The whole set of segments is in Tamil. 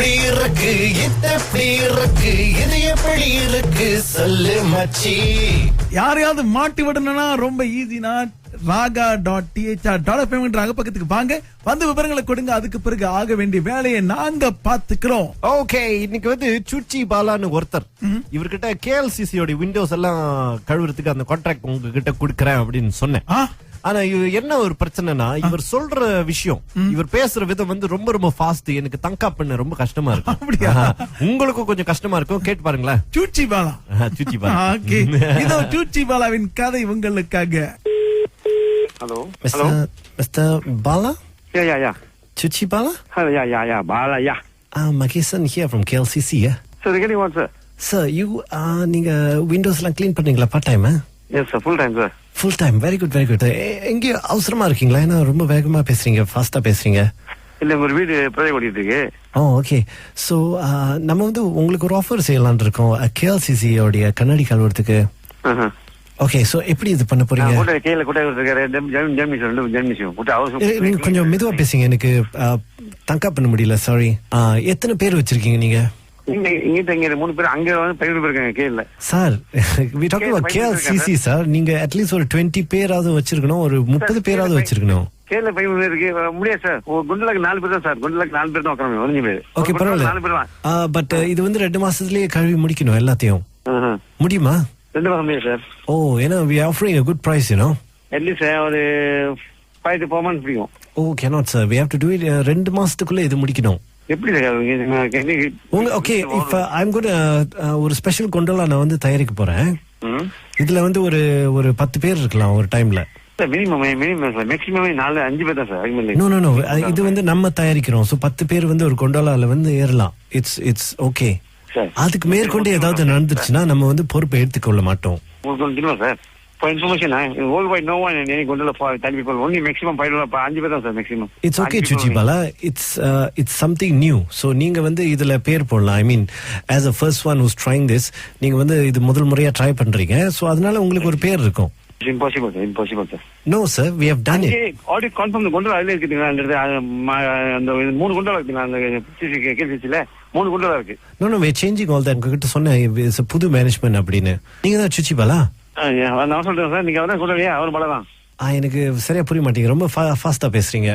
எப்படி இருக்கு இது எப்படி இருக்கு இது எப்படி இருக்கு சொல்லு மச்சி. யாரையாவது மாட்டி விடணும்னா ரொம்ப ஈஸினா raga.thr.fm பக்கத்துக்கு வாங்க, வந்து விவரங்களை கொடுங்க. அதுக்கு பிறகு ஆக வேண்டிய வேலையை நாங்க பாத்துக்கிறோம். ஓகே, இன்னைக்கு வந்து சுச்சி பாலான்னு ஒருத்தர், இவர்கிட்ட கேஎல்சிசியோட விண்டோஸ் எல்லாம் கழுவுறதுக்கு அந்த கான்ட்ராக்ட் உங்ககிட்ட கொடுக்கறேன் அப்படின்னு சொன்னேன். ஆனா என்ன ஒரு பிரச்சனைனா, இவர் சொல்ற விஷயம், இவர் பேசுற விதம் வந்து ரொம்ப ரொம்ப ஃபாஸ்ட். எனக்கு தங்கா பண்ண ரொம்ப கஷ்டமா இருக்கும். அப்படியா? உங்களுக்கும் கொஞ்சம் கஷ்டமா இருக்கும், கேட்டு பாருங்களேன். சூச்சி பாலா. சுச்சி பாலா. ஓகே, இதோ சூச்சி பாலாவின் கதை உங்களுக்காக. Hello. Mr. Bala? Yeah. Chuchi Bala? Yeah. Bala, yeah. Makisan here from KLCC, yeah? Sir, regarding what, sir? Sir, you, நீங்க விண்டோஸ் எல்லாம் கிளீன் பண்ணீங்களா part time? Yes, sir. Full time, sir. Full time. Very good very good. எங்க அவசரமா இருக்கீங்களா? ஏன்னா ரொம்ப வேகமா பேசுறீங்க, ஃபாஸ்டா பேசுறீங்க. இல்ல, ஒரு வீடு ப்ராஜெக்ட் ஓடிட்டு இருக்கு. ஓகே. சோ நம்ம வந்து உங்களுக்கு ஒரு ஆஃபர் செய்யலாம்னு இருக்கோம், KLCC உடைய கண்ணாடி கழுவுறதுக்கு. ஓகே, சோ எப்படி இது பண்ண போறீங்க? கையில கூட்ட நீங்க கொஞ்சம் மெதுவா பேசுங்க, எனக்கு தங்கா பண்ண முடியல, சாரி. எத்தனை பேர் வச்சிருக்கீங்க நீங்க? இங்க 3 பேர், அங்க வந்து 15 பேர் இருக்காங்க கையில. Sir, we talking about KLCC sir. நீங்க அட்லீஸ்ட் ஒரு 20 பேராவது வச்சிருக்கணும், ஒரு 30 பேராவது வச்சிருக்கணும். கேரள 15 பேர் இருக்கு, முடியாது சார். குண்டலாக்கு 4 பேர் தான் சார். குண்டலாக்கு 4 பேர் தான் உட்காரணும், 15 பேர். ஓகே, பரவாயில்ல. பட் இது வந்து 2 மாசத்துலயே கழுவி முடிக்கணும் எல்லாத்தையும். முடியுமா? 2 மாசம் முடியாது சார். ஓ, ஏன்னா we are offering a good price, you know. At least ஒரு 5 to 4 months பிடிக்கும். ஓ, cannot sir, we have to do it 2 மாசத்துக்குள்ள இது முடிக்கணும். எப்படி sir? Okay, if I'm going to ஒரு ஸ்பெஷல் கொண்டோலா நான் வந்து தயாரிக்க போறேன். இதுல வந்து ஒரு 10 பேர் இருக்கலாம் ஒரு டைம்ல. மினிமம் மேக்ஸிமம் 4-5 பேர் தான் சார். நோ, இது வந்து நம்ம தயாரிக்கிறோம். சோ 10 பேர் வந்து ஒரு கொண்டோலால வந்து ஏறலாம். It's okay. அதுக்கு மேற்கொண்டு ஏதாவது நடந்துச்சுன்னா நம்ம வந்து பொறுப்பை எடுத்துக்கொள்ள மாட்டோம். Sir, for information, worldwide no one and any gondola for 10 people, only maximum 5 பேர் தான் sir maximum. It's okay Chuchi Bala, it's something new. So நீங்க வந்து இதுல பேர் போடலாம். I mean, as a first one who's trying this, நீங்க வந்து இது முதல் முறையா ட்ரை பண்றீங்க. So அதனால உங்களுக்கு ஒரு பேர் இருக்கும். It's impossible sir. No sir, we have done it. Already confirm the gondola அதுல இருக்குதுங்க. அந்த 3 gondola இருக்குங்க, அந்த கேசில 3 gondola இருக்கு. No, we're changing all that. உங்ககிட்ட சொன்னேன் it's a புது மேனேஜ்மென்ட் அப்படின்னு. நீங்க தான் Chuchi Bala? நான் சொல்றேன் சார், நீங்க அவதான் சொல்லலையா? அவர் பலதான். எனக்கு சரியா புரிய மாட்டீங்க, ரொம்ப ஃபாஸ்டா பேசுறீங்க.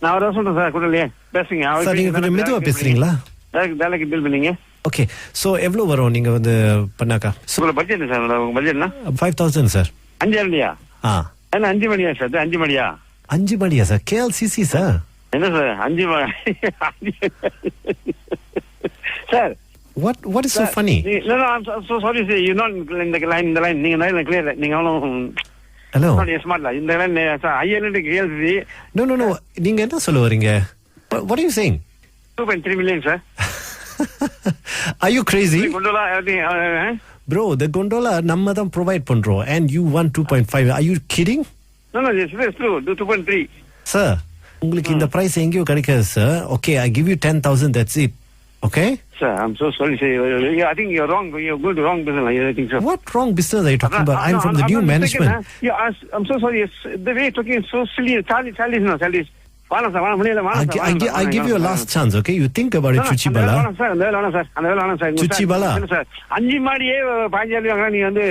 நான் அவதான் சொல்றேன் சார், சொல்லலையே பேசுங்க. சார், நீங்க கொஞ்சம் மெதுவா பேசுறீங்களா? வேலைக்கு பில் பண்ணீங்க. ஓகே, சோ எவ்வளவு வரும் நீங்க வந்து பண்ணாக்கா? உங்க பட்ஜெட் சார்? உங்க பட்ஜெட்னா 5000 சார். 5 இல்லையா? என்ன 5 மணியா சார்? 5 மணியா? 5 மணியா சார்? KLCC sir. என்ன sir 5 sir? What is so funny? No, I'm so sorry sir, you're not in the line. நீங்க லைன்ல clear. நீங்க Hello. not smart la. இந்த line sir ILN KLCC. No. நீங்க என்ன சொல்ல வரீங்க? What are you saying? 2.3 million sir. Are you crazy? gondola everything. Bro, the gondola நம்ம தான் provide பண்றோம் and you want 2.5. Are you kidding? No, it's true. Do 2.3. Sir, உங்களுக்கு இந்த price எங்கேயோ கிடைக்காது sir. Okay, I give you 10,000, that's it. Okay? Sir, I'm so sorry sir. I think you're wrong. You're going to wrong business. I think so. What wrong business are you talking about? I'm from the new management. I'm so sorry. The way you're talking is so silly. Charlie. I give you a last chance, okay? You think about it, Chuchi Bala. Chuchi Bala. 5 மாடியே 15 வாங்குறா, நீங்க வந்து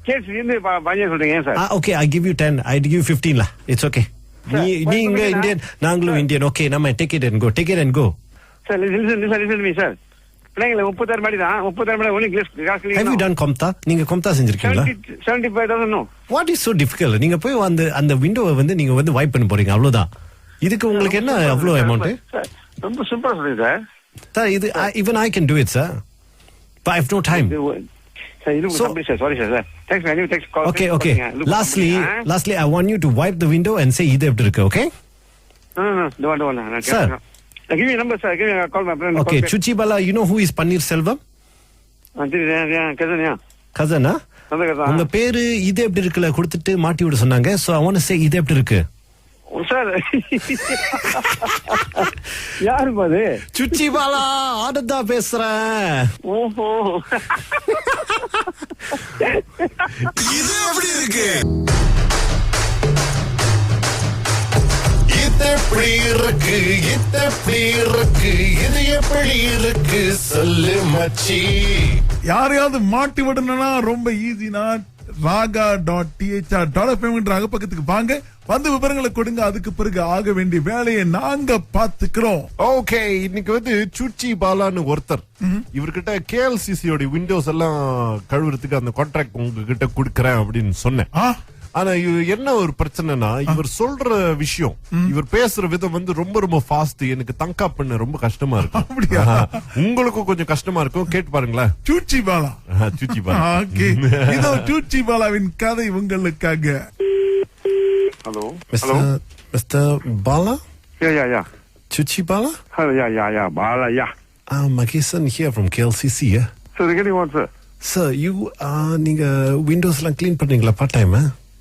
கேஸ் இருந்து 15 சொல்றீங்க sir. Okay, I give you 10. I give you 15 la. It's okay. நீங்க இந்தியன், நாங்களும் இந்தியன். Okay, நம்ம take it and go. Sir, listen to me, sir. பிள்ளைங்கள 36 மாடி தான். 36 மாடி only glass. Have you done Komta? நீங்க Komta செஞ்சிருக்கீங்களா? 75,000 no. What is so difficult? நீங்க போய் அந்த விண்டோவை வந்து நீங்க வந்து வைப் பண்ண போறீங்க, அவ்வளவுதான். இதுக்கு உங்களுக்கு என்ன அவ்வளவு அமௌண்ட்? ரொம்ப சிம்பிளா சொல்றீங்க சார். சார், இது even I can do it, sir. But I have no time. Sir, you look somebody sir. Sorry sir. Thanks man. You text call. Okay. Lastly, I want you to wipe the window and say இது எப்படி இருக்கு, okay? No. Sir. Give me a number, sir. Give me a call, my friend. Okay, Chuchi Bala, you know who is Paneer Selvam? Cousin, huh? உங்க பேரு இது எப்படி இருக்குல கொடுத்துட்டு மாட்டி விட சொன்னாங்க. So I want to say இது எப்படி இருக்கு? Sir. யாரு பாது? Chuchi Bala, ஆடதா பேசுறேன். ஓஹோ. இது எப்படி இருக்கு இது எப்படி எப்படி இருக்கு இது எப்படி இருக்கு இது எப்படி இருக்கு சொல்லு மச்சி. யாரையாவது மாட்டி விடணும்னா ரொம்ப ஈஸினா raga.thr.fm அகப்பக்கத்துக்கு வாங்க, வந்து விவரங்களை கொடுங்க. அதுக்கு பிறகு ஆக வேண்டிய வேலையை நாங்க பாத்துக்கிறோம். ஓகே, இன்னைக்கு வந்து சுச்சி பாலான்னு ஒருத்தர், இவர்கிட்ட கேஎல்சிசியோட விண்டோஸ் எல்லாம் கழுவுறதுக்கு அந்த கான்ட்ராக்ட் உங்ககிட்ட கொடுக்கறேன் அப்படின்னு சொன்னேன். ஆனா என்ன ஒரு பிரச்சனைனா, இவர் சொல்ற விஷயம், இவர் பேசுற விதம் வந்து ரொம்ப ரொம்ப ஃபாஸ்ட். எனக்கு தங்கா பண்ண ரொம்ப கஷ்டமா இருக்கும். அப்படியா? உங்களுக்கும் கொஞ்சம் கஷ்டமா இருக்கும். கேட்டு பாருங்களேன். சூச்சி பாலா. சுச்சி பாலா. ஓகே, இதோ சூச்சி பாலாவின் கதை உங்களுக்காக. Hello. Mr. Bala? Yeah. Chuchi Bala? Yeah. Bala, yeah. Makisan here from KLCC, yeah? So, regarding what, sir? Sir, you, நீங்க விண்டோஸ் எல்லாம் கிளீன் பண்றீங்களா part time?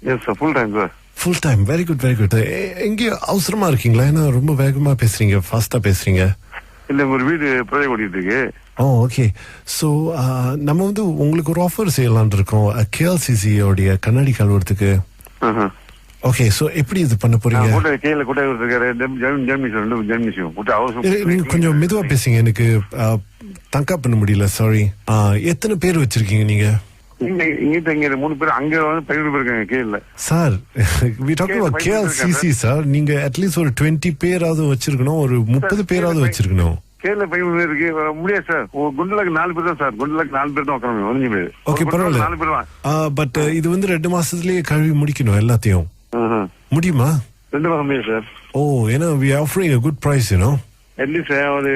Yes, sir. Full time, sir. Full time. Very good very good. எங்க அவசரமா இருக்கீங்களா? ஏன்னா ரொம்ப வேகமா பேசுறீங்க, ஃபாஸ்டா பேசுறீங்க. இல்ல, ஒரு வீடு ப்ராஜெக்ட் ஓடிட்டு இருக்கு. ஓகே. ஸோ நம்ம வந்து உங்களுக்கு ஒரு ஆஃபர் செய்யலான் இருக்கோம், கேஎல்சிசி உடைய கண்ணாடி கழுவுறதுக்கு. ஓகே, ஸோ எப்படி இது பண்ண போறீங்க? கையில கூட நீங்க கொஞ்சம் மெதுவா பேசுங்க, எனக்கு தங்கா பண்ண முடியல. சாரி. எத்தனை பேர் வச்சிருக்கீங்க நீங்க? இங்க 3 பேர், அங்க வந்து 12 பேர் இருக்காங்க கீழ. Sir, we talking about KLCC sir. நீங்க அட்லீஸ்ட் ஒரு 20 பேராவது வச்சிருக்கணும், ஒரு 30 பேராவது வச்சிருக்கணும். கேரள 15 பேர் இருக்கு, முடியாது சார். குண்டலுக்கு 4 பேர் தான் சார். குண்டலுக்கு 4 பேர் தான் உட்காரணும். 15 பேர். ஓகே, பரவாயில்ல. 4 பேர் தான். பட் இது வந்து 2 மாசத்துலயே கழுவி முடிக்கணும் எல்லாத்தையும். முடியுமா? 2 மாசம் முடியாது சார். ஓ, ஏன்னா we are offering a good price, you know. At least ஒரு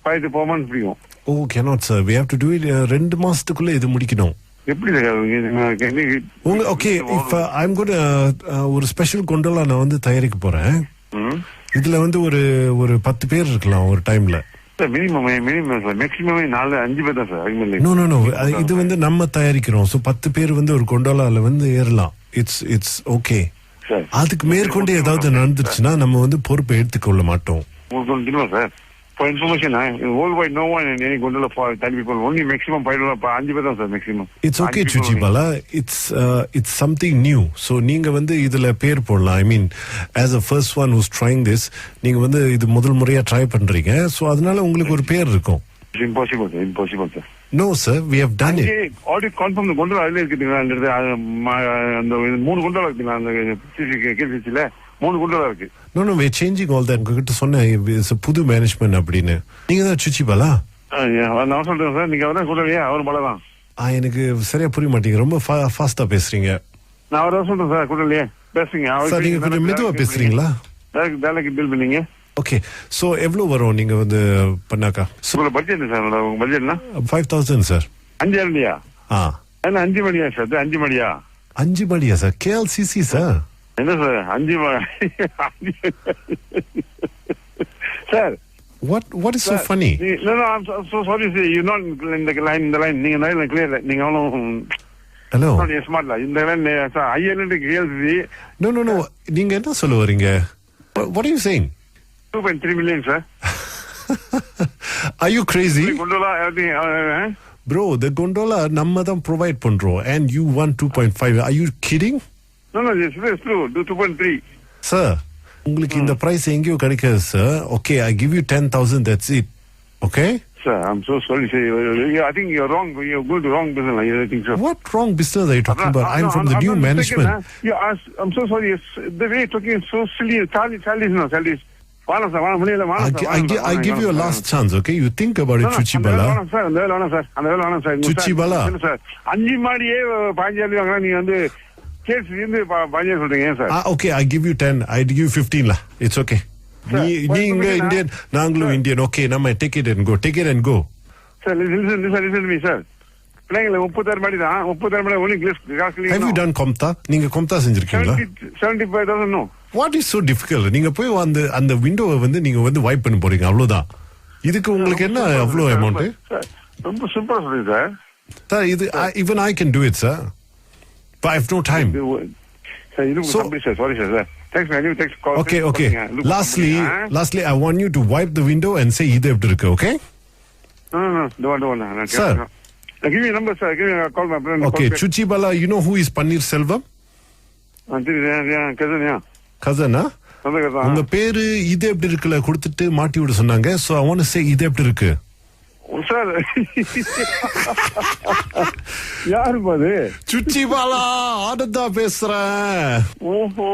5 to 4 months பிடிக்கும். ஓ, cannot sir, we have to do it 2 மாசத்துக்குள்ள இது முடிக்கணும். எப்படி சார் உங்க? Okay, if I'm going to ஒரு ஸ்பெஷல் கொண்டோலா நான் வந்து தயாரிக்க போறேன். இதுல வந்து ஒரு 10 பேர் இருக்கலாம் ஒரு டைம்ல. மினிமம் மேக்ஸிமம் 4-5 பேர் தான் சார். நோ, இது வந்து நம்ம தயாரிக்கிறோம். சோ 10 பேர் வந்து ஒரு கொண்டோலால வந்து ஏறலாம். It's okay. அதுக்கு மேற்கொண்டு ஏதாவது நடந்துச்சுன்னா நம்ம வந்து பொறுப்பை எடுத்துக்கொள்ள மாட்டோம். Sir, for information, worldwide no one in any gondola for 10 people, only maximum 5 பேர் தான் sir maximum. It's okay, Chuchi Bala. It's something new. So நீங்க வந்து இதுல பேர் போடலாம். I mean, as a first one who's trying this, நீங்க வந்து இது முதல் முறையா ட்ரை பண்றீங்க. So அதனால உங்களுக்கு ஒரு பேர் இருக்கும். It's impossible sir. No sir, we have done it. Audit confirm the gondola அதுல இருக்குதுங்க. அந்த 3 gondola இருக்குங்க. அந்த கேள்விச்சில 3 gondola இருக்கு. No, we're changing all that. உங்ககிட்ட சொன்ன புது மேனேஜ்மெண்ட் அப்படின்னு. நீங்க தான் சுச்சி பாலா? நான் சொல்றேன் சார், நீங்க அவரை சொல்றீங்க, அவர் பாலா தான். எனக்கு சரியா புரிய மாட்டீங்க, ரொம்ப ஃபாஸ்டா பேசுறீங்க. நான் அவரை சொல்றேன் சார், கூடலையே பேசுறீங்க. சார், நீங்க கொஞ்சம் மெதுவா பேசுறீங்களா? வேலைக்கு பில் பண்ணீங்க. ஓகே, சோ எவ்வளவு வரும் நீங்க வந்து பண்ணாக்கா? பட்ஜெட் சார், உங்க பட்ஜெட்னா 5000 சார். 5 இல்லையா? என்ன 5 மணியா சார்? 5 மணியா? 5 மணியா சார்? KLCC sir. என்ன sir 5 sir? What is so funny? No, I'm so sorry sir, you're not in the line. நீங்க லைன்ல கிளியர் இல்ல. நீங்க அவ்வளவு ஹலோ ஸ்மார்ட்ல இந்த லைன் சார். ஐஎல்என்டி கேஎல்சி. No, நீங்க என்ன சொல்ல வரீங்க? What are you saying? 2.3 million sir. Are you crazy? gondola everything. Bro, the gondola நம்ம தான் ப்ரொவைட் பண்றோம் and you want 2.5. Are you kidding? No, it's true. Do 2.3. Sir, உங்களுக்கு இந்த பிரைஸ் எங்கேயோ கிடைக்காது sir. Okay, I give you 10,000, that's it. Okay? Sir, I'm so sorry sir. I think you're wrong. You're going to wrong business. I think so. What wrong business are you talking about? I'm from the new management. I'm so sorry. The way you're talking is so silly. Charlie. I give you a last chance, okay? You think about it, Chuchi Bala. Chuchi Bala. 5 மாடியே 15 வாங்குறா, நீங்க வந்து கேஸ் இருந்து 15 சொல்றீங்க sir. Okay, I give you 10. I give you 15 lah. It's okay. நீங்க இந்தியன், நாங்களும் இந்தியன். Okay, நம்ம take it and go. Sir, listen to me sir. பிள்ளைங்களை 30,000 மாடி தான். 30,000 மாடி only glass. Have you done komta? நீங்க komta செஞ்சிருக்கீங்களா? 75,000 no. What is so difficult? நீங்க போய் அந்த விண்டோவை வந்து நீங்க வந்து வைப் பண்ண போறீங்க, அவ்வளவுதான். இதுக்கு உங்களுக்கு என்ன அவ்வளவு அமௌண்ட்? ரொம்ப சிம்பிளா சொல்லுங்க சார். சார், இது even I can do it sir, but I have no time. So sorry sir. Thanks man. Thanks call. Okay. Lastly, I want you to wipe the window and say இது எப்படி இருக்கு, okay? No. Don't. Sir, give me a number sir. Give me a call my friend. Okay, Chuchi Bala, you know who is Paneer Selvam? Cousin, yeah. Cousin, huh? சொந்தக்காரர் உங்க பேரு இது எப்படி இருக்குல்ல கொடுத்துட்டு மாட்டி விட சொன்னாங்க. So I want to say இது எப்படி இருக்கு சார். யாருப்பா அது? சுச்சி பாலா ஆனந்தா பேசுறேன். ஓஹோ